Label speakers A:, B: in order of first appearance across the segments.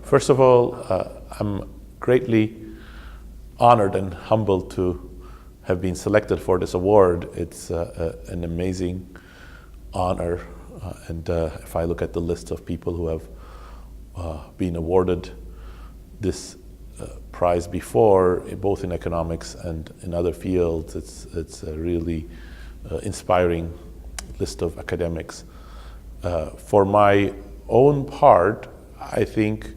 A: First of all, I'm greatly honored and humbled to have been selected for this award. It's an amazing honor, and if I look at the list of people who have been awarded this prize before, both in economics and in other fields, it's a really inspiring list of academics. For my own part, I think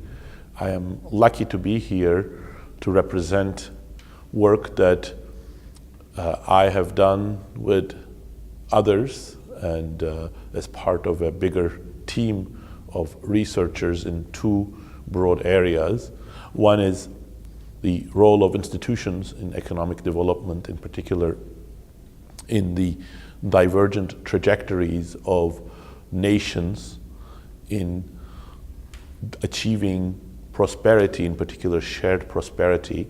A: I am lucky to be here to represent work that I have done with others and as part of a bigger team of researchers in two broad areas. One is the role of institutions in economic development, in particular in the divergent trajectories of nations in achieving prosperity, in particular shared prosperity,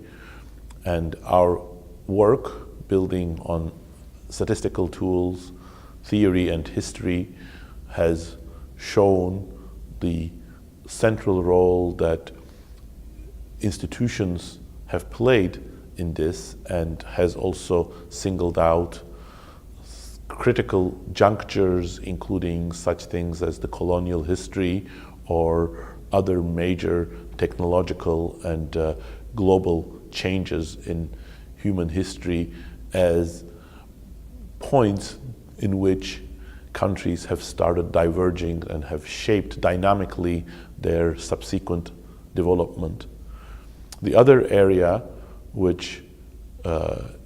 A: and our work building on statistical tools, theory and history has shown the central role that institutions have played in this, and has also singled out critical junctures, including such things as the colonial history or other major technological and global changes in human history as points in which countries have started diverging and have shaped dynamically their subsequent development. The other area, which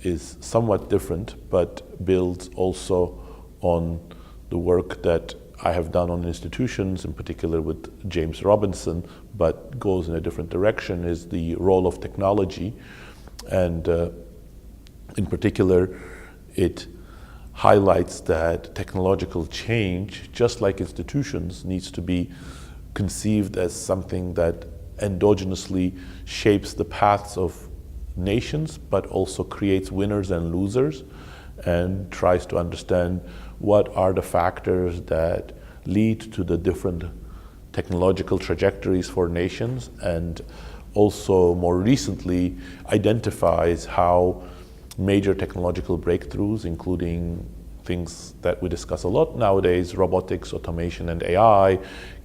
A: is somewhat different but builds also on the work that I have done on institutions, in particular with James Robinson, but goes in a different direction, is the role of technology. And in particular, it highlights that technological change, just like institutions, needs to be conceived as something that endogenously shapes the paths of nations, but also creates winners and losers, and tries to understand what are the factors that lead to the different technological trajectories for nations, and also more recently identifies how major technological breakthroughs, including things that we discuss a lot nowadays, robotics, automation, and AI,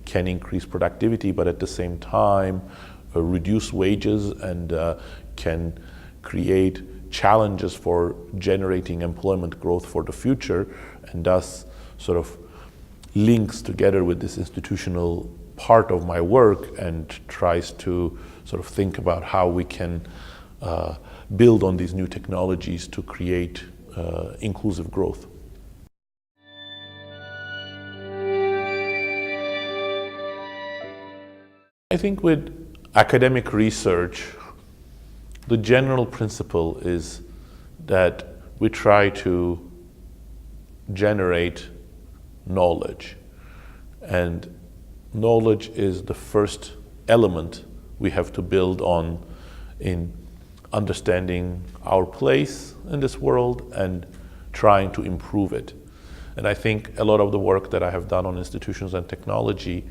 A: can increase productivity, but at the same time reduce wages and can create challenges for generating employment growth for the future, and thus sort of links together with this institutional part of my work and tries to sort of think about how we can build on these new technologies to create inclusive growth. I think with academic research, the general principle is that we try to generate knowledge. And knowledge is the first element we have to build on in understanding our place in this world and trying to improve it. And I think a lot of the work that I have done on institutions and technology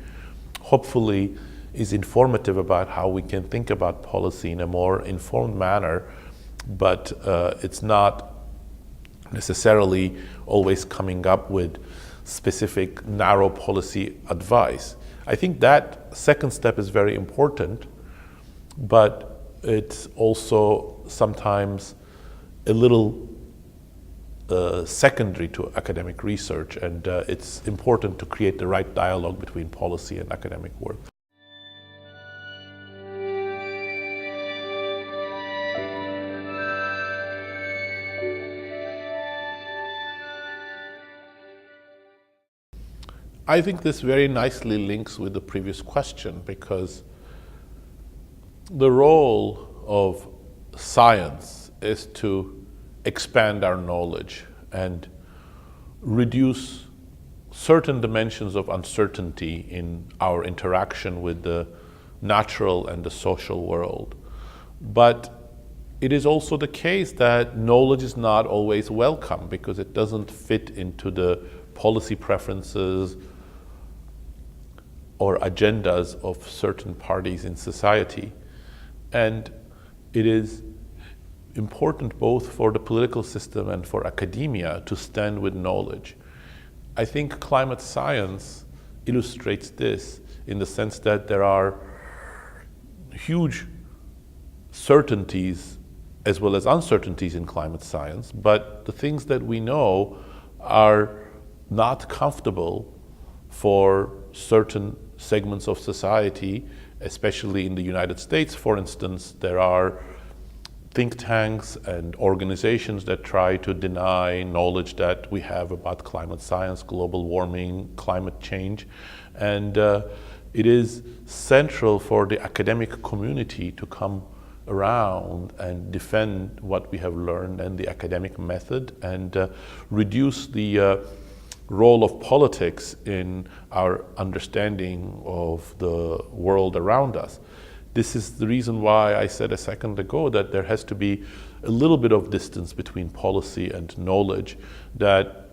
A: hopefully is informative about how we can think about policy in a more informed manner, but it's not necessarily always coming up with specific narrow policy advice. I think that second step is very important, but it's also sometimes a little secondary to academic research, and it's important to create the right dialogue between policy and academic work. I think this very nicely links with the previous question, because the role of science is to expand our knowledge and reduce certain dimensions of uncertainty in our interaction with the natural and the social world. But it is also the case that knowledge is not always welcome because it doesn't fit into the policy preferences or agendas of certain parties in society. And it is important both for the political system and for academia to stand with knowledge. I think climate science illustrates this in the sense that there are huge certainties as well as uncertainties in climate science, but the things that we know are not comfortable for certain segments of society, especially in the United States, for instance. There are think tanks and organizations that try to deny knowledge that we have about climate science, global warming, climate change. And it is central for the academic community to come around and defend what we have learned and the academic method, and reduce the role of politics in our understanding of the world around us. This is the reason why I said a second ago that there has to be a little bit of distance between policy and knowledge, that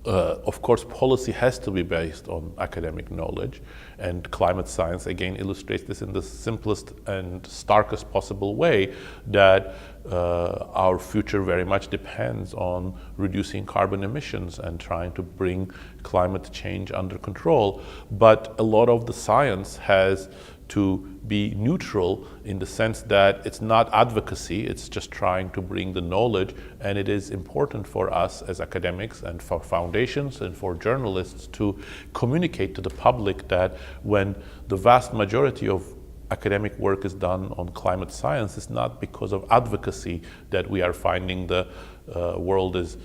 A: of course policy has to be based on academic knowledge, and climate science again illustrates this in the simplest and starkest possible way, that our future very much depends on reducing carbon emissions and trying to bring climate change under control. But a lot of the science has to be neutral in the sense that it's not advocacy, it's just trying to bring the knowledge, and it is important for us as academics and for foundations and for journalists to communicate to the public that when the vast majority of academic work is done on climate science, it's not because of advocacy that we are finding the world is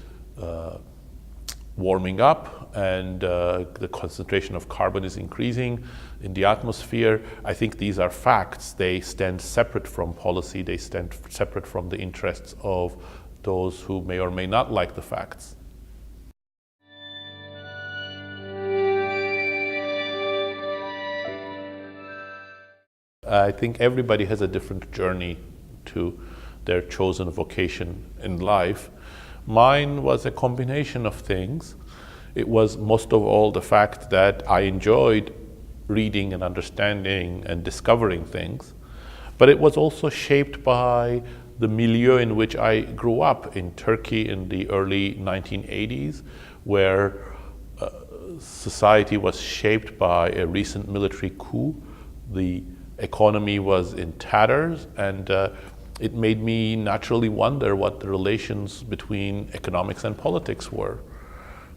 A: warming up and the concentration of carbon is increasing in the atmosphere. I think these are facts. They stand separate from policy. They stand separate from the interests of those who may or may not like the facts. I think everybody has a different journey to their chosen vocation in life. Mine was a combination of things. It was most of all the fact that I enjoyed reading and understanding and discovering things, but it was also shaped by the milieu in which I grew up in Turkey in the early 1980s, where society was shaped by a recent military coup. The economy was in tatters, and it made me naturally wonder what the relations between economics and politics were.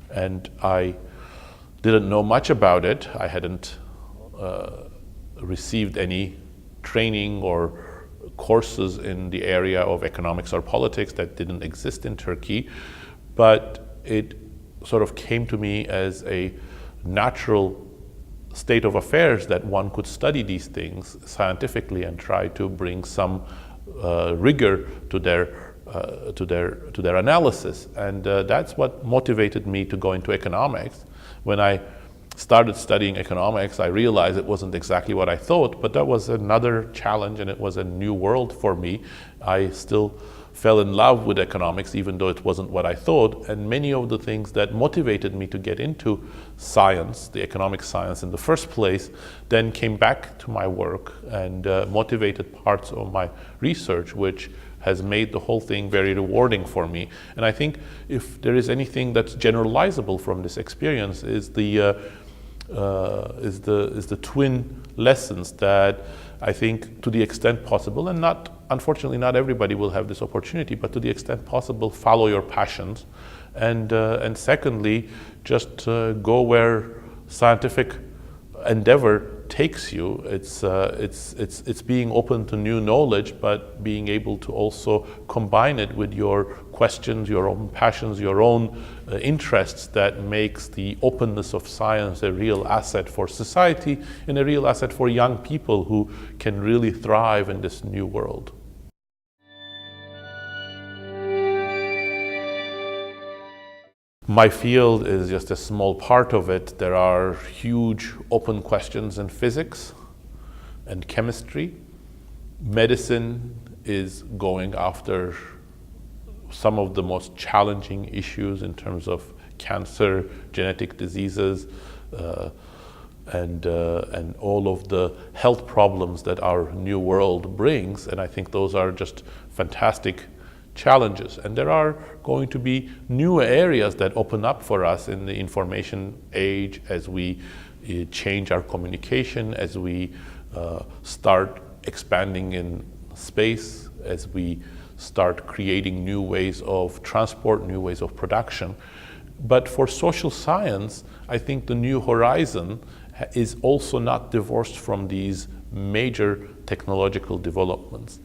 A: And I didn't know much about it. I hadn't received any training or courses in the area of economics or politics that didn't exist in Turkey, but it sort of came to me as a natural state of affairs that one could study these things scientifically and try to bring some rigor to their analysis. And that's what motivated me to go into economics. When I started studying economics, I realized it wasn't exactly what I thought, but that was another challenge and it was a new world for me. I still fell in love with economics, even though it wasn't what I thought. And many of the things that motivated me to get into science, the economic science in the first place, then came back to my work and motivated parts of my research, which has made the whole thing very rewarding for me. And I think if there is anything that's generalizable from this experience is the twin lessons that I think, to the extent possible, and unfortunately not everybody will have this opportunity, but to the extent possible, follow your passions, and secondly, just go where scientific endeavor takes you. It's being open to new knowledge, but being able to also combine it with your questions, your own passions, your own interests, that makes the openness of science a real asset for society and a real asset for young people who can really thrive in this new world. My field is just a small part of it. There are huge open questions in physics and chemistry. Medicine is going after some of the most challenging issues in terms of cancer, genetic diseases, and all of the health problems that our new world brings. And I think those are just fantastic challenges. And there are going to be new areas that open up for us in the information age as we change our communication, as we start expanding in space, as we start creating new ways of transport, new ways of production. But for social science, I think the new horizon is also not divorced from these major technological developments.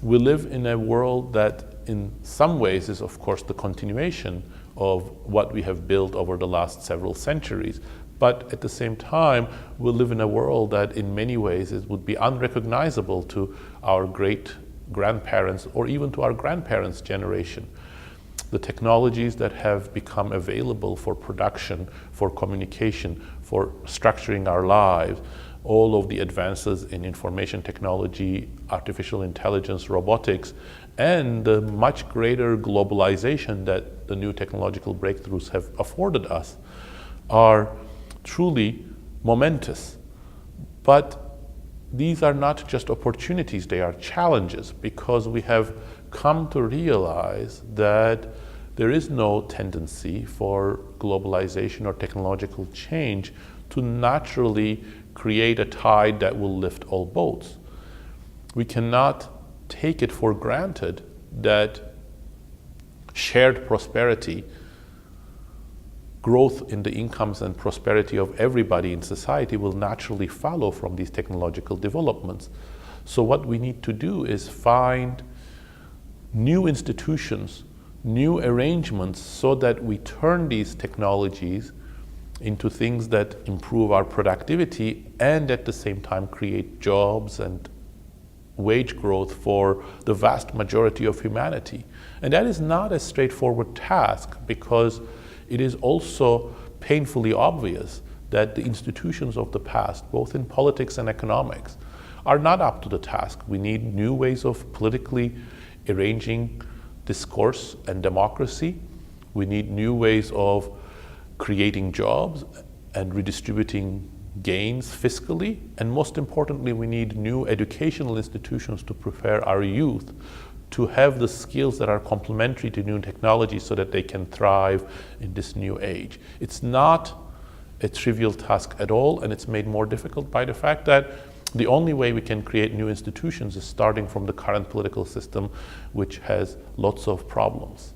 A: We live in a world that in some ways is, of course, the continuation of what we have built over the last several centuries. But at the same time, we live in a world that in many ways it would be unrecognizable to our great grandparents or even to our grandparents' generation. The technologies that have become available for production, for communication, for structuring our lives, all of the advances in information technology, artificial intelligence, robotics, and the much greater globalization that the new technological breakthroughs have afforded us are truly momentous. But these are not just opportunities, they are challenges, because we have come to realize that there is no tendency for globalization or technological change to naturally create a tide that will lift all boats. We cannot take it for granted that shared prosperity, growth in the incomes and prosperity of everybody in society will naturally follow from these technological developments. So what we need to do is find new institutions, new arrangements, so that we turn these technologies into things that improve our productivity and at the same time create jobs and wage growth for the vast majority of humanity. And that is not a straightforward task, because it is also painfully obvious that the institutions of the past, both in politics and economics, are not up to the task. We need new ways of politically arranging discourse and democracy. We need new ways of creating jobs and redistributing gains fiscally. And most importantly, we need new educational institutions to prepare our youth to have the skills that are complementary to new technology so that they can thrive in this new age. It's not a trivial task at all, and it's made more difficult by the fact that the only way we can create new institutions is starting from the current political system, which has lots of problems.